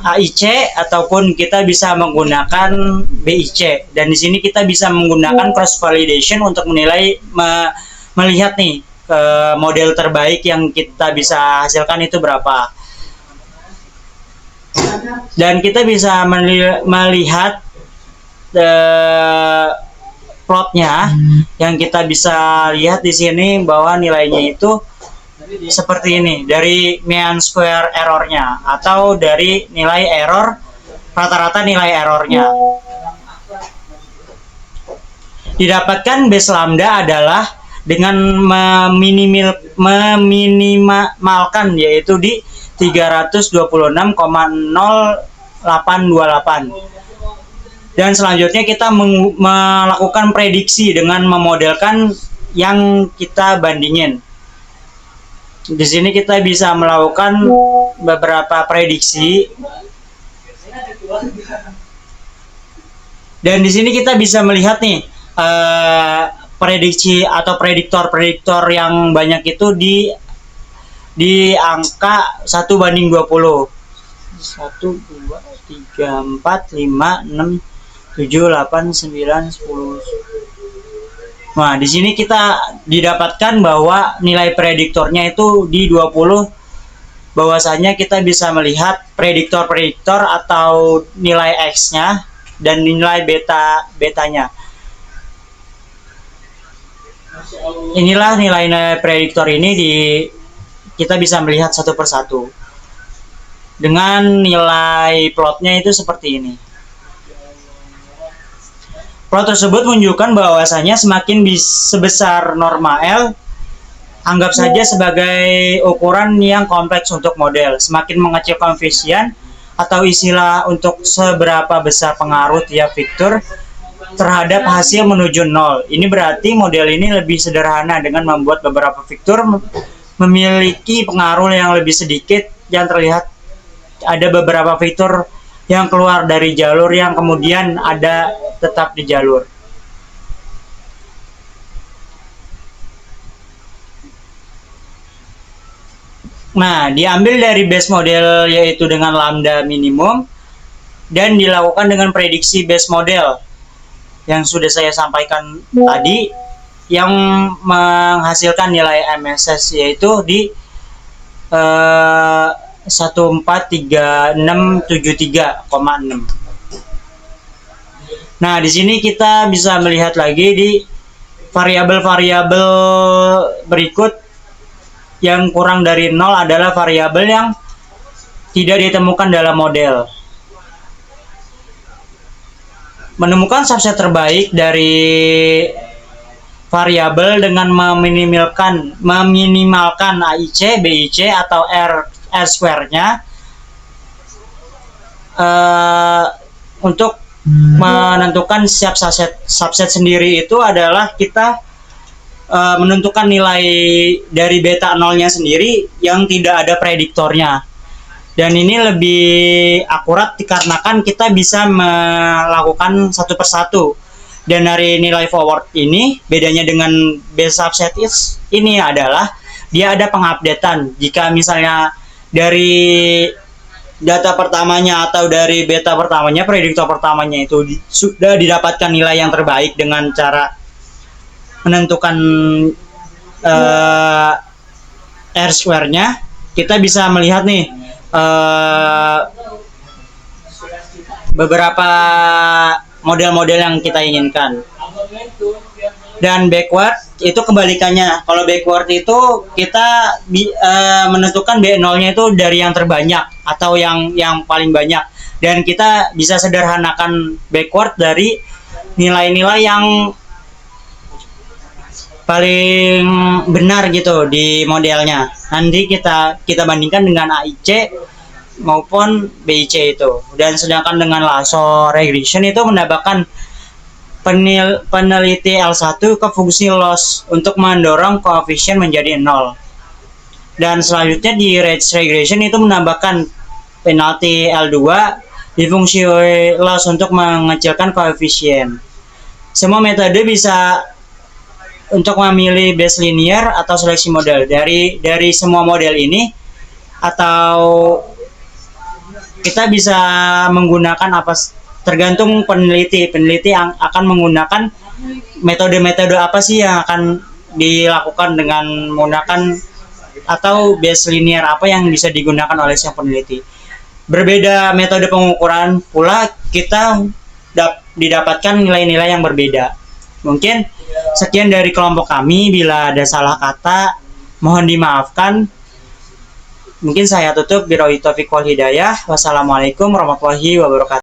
AIC ataupun kita bisa menggunakan BIC. Dan di sini kita bisa menggunakan cross validation untuk melihat nih model terbaik yang kita bisa hasilkan itu berapa. Dan kita bisa melihat plotnya yang kita bisa lihat di sini bahwa nilainya itu seperti ini dari mean square errornya atau dari nilai error rata-rata nilai errornya. Didapatkan base lambda adalah dengan meminimalkan yaitu di 326,0828. Dan selanjutnya kita melakukan prediksi dengan memodelkan yang kita bandingin. Di sini kita bisa melakukan beberapa prediksi. Dan di sini kita bisa melihat nih prediksi atau prediktor yang banyak itu di angka 1:20. 1, 2, 3, 4, 5, 6, 7, 8, 9, 10. Nah, di sini kita didapatkan bahwa nilai prediktornya itu di 20. Bahwasanya kita bisa melihat prediktor atau nilai X-nya dan nilai betanya. Inilah nilai-nilai prediktor ini kita bisa melihat satu persatu. Dengan nilai plotnya itu seperti ini. Plot tersebut menunjukkan bahwasanya semakin sebesar norma L, anggap saja sebagai ukuran yang kompleks untuk model. Semakin mengecil koefisien atau istilah untuk seberapa besar pengaruh tiap fitur terhadap hasil menuju nol. Ini berarti model ini lebih sederhana dengan membuat beberapa fitur memiliki pengaruh yang lebih sedikit yang terlihat. Ada beberapa fitur yang keluar dari jalur yang kemudian ada tetap di jalur. Nah, diambil dari base model yaitu dengan lambda minimum dan dilakukan dengan prediksi base model yang sudah saya sampaikan tadi yang menghasilkan nilai MSS yaitu di 143673,6. Nah, di sini kita bisa melihat lagi di variabel-variabel berikut yang kurang dari 0 adalah variabel yang tidak ditemukan dalam model. Menemukan subset terbaik dari variabel dengan meminimalkan AIC, BIC atau R square-nya untuk menentukan setiap subset sendiri itu adalah kita menentukan nilai dari beta 0-nya sendiri yang tidak ada prediktornya. Dan ini lebih akurat dikarenakan kita bisa melakukan satu persatu. Dan dari nilai forward ini, bedanya dengan base subset ini adalah dia ada pengupdatean. Jika misalnya dari data pertamanya atau dari beta pertamanya, prediktor pertamanya itu sudah didapatkan nilai yang terbaik dengan cara menentukan R square-nya, kita bisa melihat nih beberapa model-model yang kita inginkan. Dan backward itu kebalikannya. Kalau backward itu kita menentukan B0-nya itu dari yang terbanyak atau yang paling banyak. Dan kita bisa sederhanakan backward dari nilai-nilai yang paling benar gitu di modelnya. Nanti kita bandingkan dengan AIC maupun BIC itu. Dan sedangkan dengan lasso regression itu menambahkan peneliti L1 ke fungsi loss untuk mendorong koefisien menjadi 0. Dan selanjutnya di range regression itu menambahkan penalti L2 di fungsi loss untuk mengecilkan koefisien. Semua metode bisa untuk memilih base linear atau seleksi model dari semua model ini, atau kita bisa menggunakan apa tergantung peneliti yang akan menggunakan metode-metode apa sih yang akan dilakukan dengan menggunakan atau base linear apa yang bisa digunakan oleh sang peneliti. Berbeda metode pengukuran pula kita didapatkan nilai-nilai yang berbeda. Mungkin sekian dari kelompok kami. Bila ada salah kata Mohon dimaafkan. Mungkin saya tutup. Birohi taufiq wal hidayah. Wassalamualaikum warahmatullahi wabarakatuh.